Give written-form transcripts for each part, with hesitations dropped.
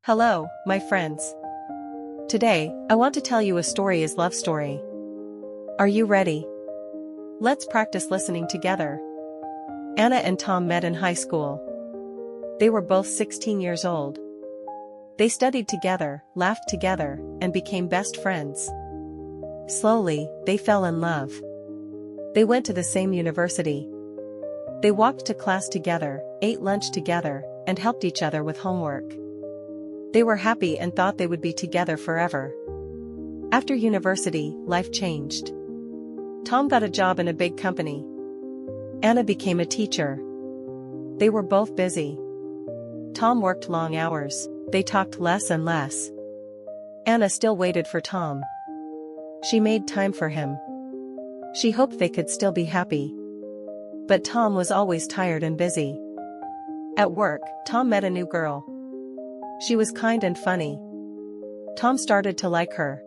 Hello, my friends. Today, I want to tell you a story is love story. Are you ready? Let's practice listening together. Anna and Tom met in high school. They were both 16 years old. They studied together, laughed together, and became best friends. Slowly, they fell in love. They went to the same university. They walked to class together, ate lunch together, and helped each other with homework. They were happy and thought they would be together forever. After university, life changed. Tom got a job in a big company. Anna became a teacher. They were both busy. Tom worked long hours. They talked less and less. Anna still waited for Tom. She made time for him. She hoped they could still be happy. But Tom was always tired and busy. At work, Tom met a new girl. She was kind and funny. Tom started to like her.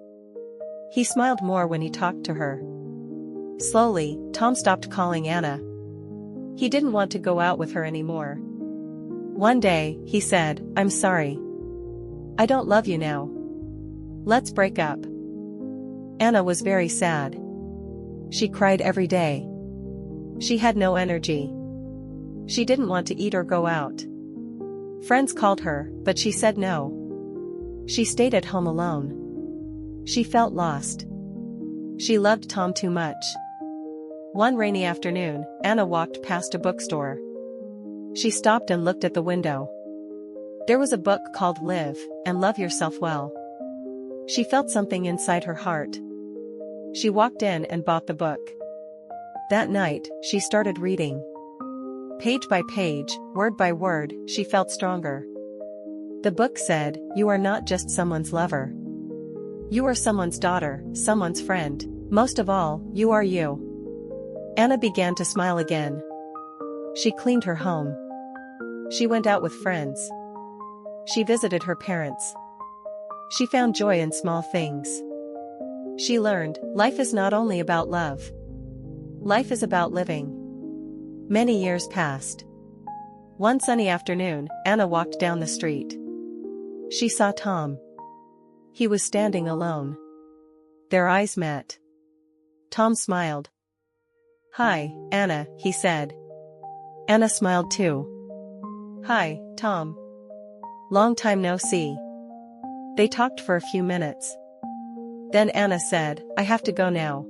He smiled more when he talked to her. Slowly, Tom stopped calling Anna. He didn't want to go out with her anymore. One day, he said, "I'm sorry. I don't love you now. Let's break up." Anna was very sad. She cried every day. She had no energy. She didn't want to eat or go out. Friends called her, but she said no. She stayed at home alone. She felt lost. She loved Tom too much. One rainy afternoon, Anna walked past a bookstore. She stopped and looked at the window. There was a book called Live and Love Yourself Well. She felt something inside her heart. She walked in and bought the book. That night, she started reading. Page by page, word by word, she felt stronger. The book said, "You are not just someone's lover. You are someone's daughter, someone's friend. Most of all, you are you." Anna began to smile again. She cleaned her home. She went out with friends. She visited her parents. She found joy in small things. She learned, life is not only about love. Life is about living. Many years passed. One sunny afternoon, Anna walked down the street. She saw Tom. He was standing alone. Their eyes met. Tom smiled. "Hi, Anna," he said. Anna smiled too. "Hi, Tom. Long time no see." They talked for a few minutes. Then Anna said, "I have to go now.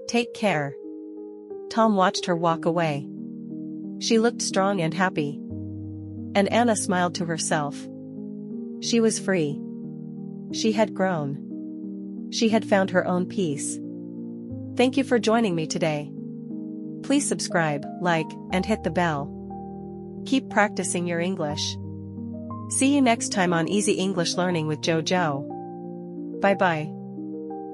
Take care." Tom watched her walk away. She looked strong and happy. And Anna smiled to herself. She was free. She had grown. She had found her own peace. Thank you for joining me today. Please subscribe, like, and hit the bell. Keep practicing your English. See you next time on Easy English Learning with JoJo. Bye bye.